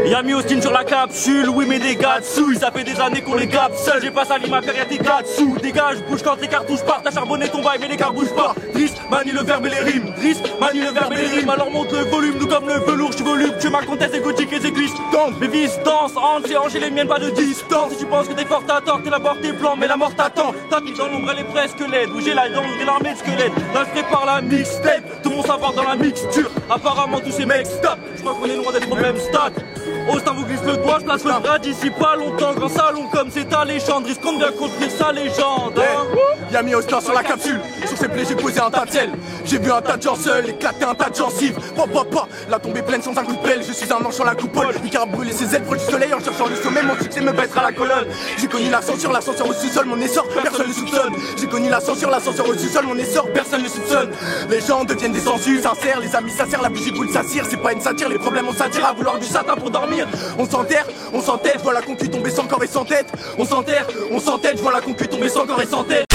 Y'a mis Austin sur la capsule, oui mais des gars dessous. Ça fait des années qu'on les gape seul. J'ai pas sali ma paire, y'a tes gars dessous. Dégage, bouge quand tes cartouches partent. T'as charbonné ton bail mais les cartes bougent pas. Driss, manie le verbe et les rimes. Driss, manie le verbe et les rimes. Alors monte le volume, nous comme le velours. J'suis volume, tu ma comtesse est gothique et c'est glisse. Mes vis dansent, hanches et hanches et les miennes pas de distance. Si tu penses que t'es fort, t'as tort, t'es d'abord tes plans, mais la mort t'attend. T'inquiète dans l'ombre elle est presque laide. Où j'ai la langue et l'armée de squelette. Là je prépare la mixtape, tout mon savoir dans la mixture. Apparemment tous ces mecs stop. J'crois qu'on est loin d'être au même stade. Austin vous glisse le doigt, je place le bras d'ici pas longtemps. Grand salon comme c'est alléchant, risque de bien construire sa légende. Y'a mis Austin sur la capsule, sur ses plaies j'ai posé un tas de sel. J'ai vu un tas de gens seuls, éclater un tas de gencives. La tombée pleine sans un coup de pelle, je suis un ange sur la coupole. Il a brûlé ses ailes proche du soleil en cherchant le sommet, mon succès me baissera la colonne. J'ai connu l'ascenseur au sous-sol, mon essor, personne ne soupçonne. J'ai connu l'ascenseur au sous-sol, mon essor, personne ne soupçonne. Les gens deviennent des sensus, sincères, les amis ça sert, la bougie boule ça cire. C'est pas une satire, les problèmes on s'attire à vouloir du satin pour dormir. On s'enterre, je vois la concu tomber sans corps et sans tête. On s'enterre, je vois la concu tomber sans corps et sans tête.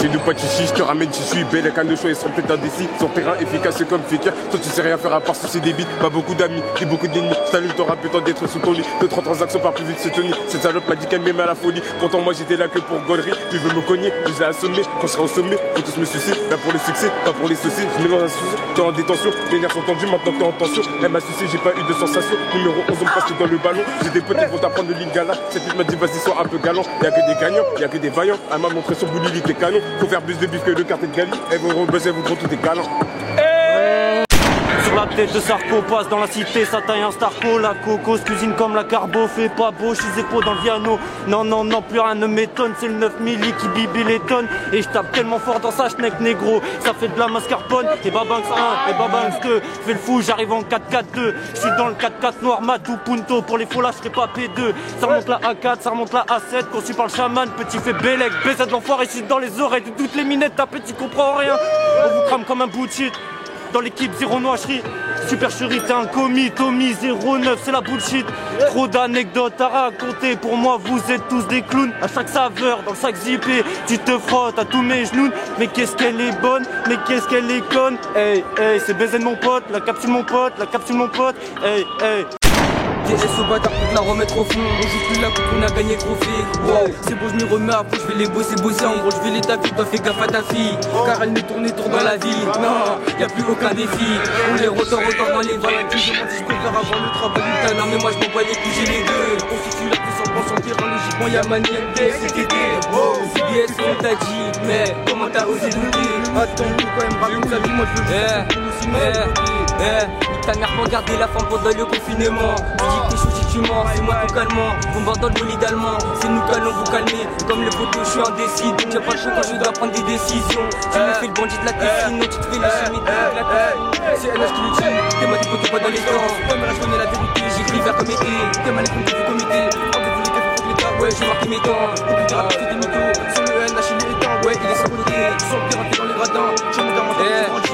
Chez nous pas chichi, je te ramène chichi, belle canne de choix et son peut indécis. Son terrain efficace comme Fekir. Toi tu sais rien faire à part soucier des bites. Pas beaucoup d'amis, et beaucoup d'ennemis. Salut, t'auras plus temps d'être sous ton lit. 2-3 transactions par plus vite c'est Tony. Cette salope m'a dit qu'elle m'aimait à la folie. Pourtant moi j'étais là que pour gaulerie. Tu veux me cogner, je les ai assommés. Quand je serai au sommet, faut tous me sucer. Là pour le succès, pas pour les soucis. Je mélange un souci, t'es en détention. Les nerfs sont tendus, maintenant t'es en tension. Elle m'a sucé, j'ai pas eu de sensation. Numéro 11, on me passe dans le ballon. J'ai des potes qui vont t'apprendre le lingala. Cette pute m'a dit vas-y sois un peu galant. Y'a que des gagnants, y'a que des vaillants. Elle m'a montré son boulot, il était canon. Faut faire plus de bif que le quartier de Gali. Elles vont rebuzzer, vous gros tout est galant. Sur la tête de Sarko, passe dans la cité, ça taille un starco. La coco se cuisine comme la carbo, fait pas beau, je suis épaule dans le piano. Non, plus rien ne m'étonne, c'est le 9 milli qui bibi les tonnes. Et je tape tellement fort dans sa schneck négro, ça fait de la mascarpone. Et Babanks 1, et Babanks 2, je fais le fou, j'arrive en 4-4-2. Je suis dans le 4-4 noir, Matou Punto, pour les faux là, je serai pas P2. Ça remonte la A4, ça remonte la A7, conçu par le chaman, petit fait Bélec. BZ de l'enfoiré, je suis dans les oreilles de toutes les minettes, ta petit comprends rien. On vous crame comme un bout de shit. Dans l'équipe zéro noacherie, super chérie, t'es un commis, Tommy 09, c'est la bullshit. Trop d'anecdotes à raconter, pour moi vous êtes tous des clowns. À chaque saveur, dans le sac zippé, tu te frottes à tous mes genoux. Mais qu'est-ce qu'elle est bonne, mais qu'est-ce qu'elle est conne. Hey, c'est baiser de mon pote, la capsule mon pote, la capsule mon pote. Hey. TS au bâtard pour te la remettre au fond. On joue plus là quand on a gagné trophée. Wow, c'est beau, je m'y remets à fond, je vais les bosser. En gros, je vais les taper, toi fais gaffe à ta fille. Car elle me tourne tour dans la ville. Non, y'a plus aucun défi. On les rotors dans les valades. Je me dis, je préfère avoir le travail du talent. Mais moi, je m'en bats les coups, j'ai les deux. On constitue la puissance en terrain. Logiquement, y'a Maniel, CTT. Oh, CDS, on t'a dit. Mais comment t'as osé douter? Attends, quand même, raconte la vie, moi je veux ta mère pour garder la femme pendant le confinement. Tu dis que t'es chaud si tu mens, c'est moi tout calmant. Bombarde dans le bolide allemand, c'est nous qu'allons vous calmer. Comme les photos, je suis indécis, donc j'ai pas le choix quand je dois prendre des décisions. Tu me fais le bandit de la tête, sinon tu te fais le chimie de la tête. C'est NH qui le dit, t'es mal des photos pas dans les temps. Ouais, mais là je connais la vérité, j'écris vers comme été. T'es mal les comptes du comité, rendez-vous les gars, faut que l'État, ouais, j'ai marqué mes temps. Au plus de rap, c'est des mythos, sans le NH il est éteint, ouais, il est sans côté. Sans le pirater dans les radins, je me garde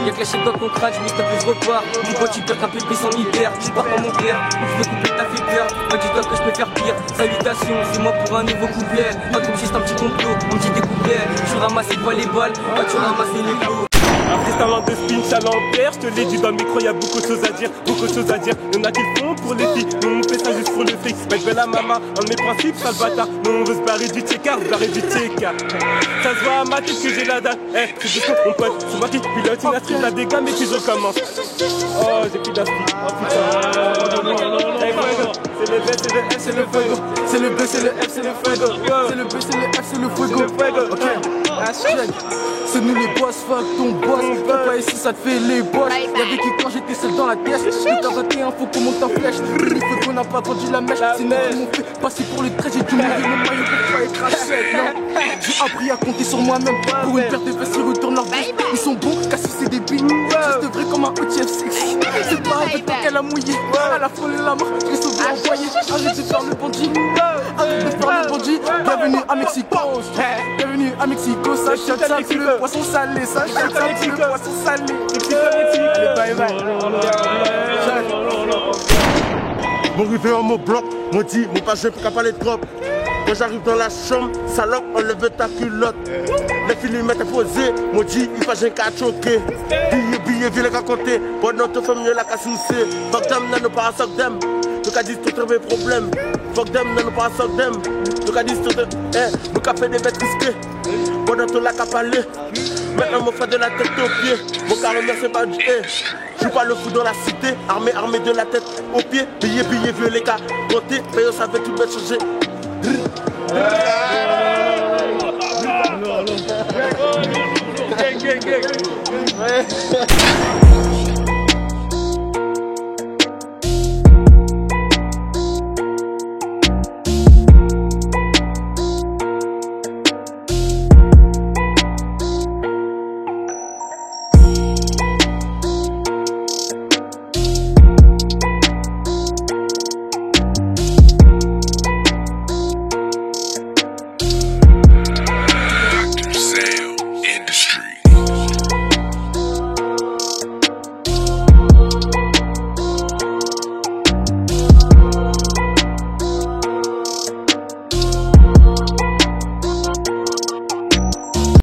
y'a que la chèque dans ton crâne, je me tape et je repars. Mon pote tu perds un peu sans hiver, tu pars pas mon père. Je veux couper ta fait peur, moi dis-toi que je peux faire pire. Salutations, c'est moi pour un nouveau couplet. Pas comme juste un petit complot, on me dit des couplets. Tu ramasses pas les balles, toi tu ramasses les plots. Un freestyle de spin, ça l'empère. Je te l'ai dit dans le micro, y'a beaucoup de choses à dire. Y'en a qui le font pour les filles, nous on fait ça juste pour le fric. Mettre belle à maman, un de mes principes, sale bâtard. Nous on veut se barrer du tchécard, Ça se voit à ma tête que j'ai la dalle. C'est juste mon pote, c'est moi qui pilote une astride, la dégâts, mais puis je commence. Oh, j'ai plus d'asprit. Oh putain. C'est le B, c'est le F, c'est le fuego. C'est le B, c'est le F, c'est le fuego. C'est le B, c'est le F, c'est le fuego. Ok, c'est nous les boss, fuck ton boss. T'as pas ici, ça te fait les boss. Y'avait qui quand j'étais seul dans la pièce. Le 41, faut qu'on monte en flèche. Il faut qu'on n'a pas vendu la mèche. Sinon, ils m'ont fait passer pour le trait. J'ai dû mourir le maillot pour pas être rachète. Non, j'ai appris à compter sur moi-même. Pour une paire de fesses, ils retournent leur bouche. Ils sont bons, Cassis c'est des billes. Juste vrai comme un OTF6. C'est pas avec toi qu'elle a mouillé. Elle a frôlé la mort, je l'ai sauvé envoyé. Arrête de faire le bandit. Arrête de faire le bandit. Bienvenue à Mexico. Bienvenue à Mexico. Ça chante ça, c'est le poisson salé. Ça chante ça, c'est le poisson salé. Mon rivé en mon bloc, mon dit, mon pas je peux pas les trop. Quand j'arrive dans la chambre, salope, enlève ta culotte. Les filles mettent posé, mon dit, il faut que j'ai qu'à choquer. billet, viens les raconter. Bon, non, te fais mieux la casse c'est. Fuck them, non, pas à sock them. Tu qu'à dire tout mes problèmes. Fuck them, non, pas à sock them. Tu qu'à dire tout nous qu'à faire des bêtes risquées. Bon, non, tu l'as qu'à parler. Maintenant, mon frère de la tête aux pieds. Mon carré, c'est pas du je joue pas le fou dans la cité. Armé de la tête aux pieds. Billet, vieux les gars. Côté, payons, ça fait tout bien changer. Gang.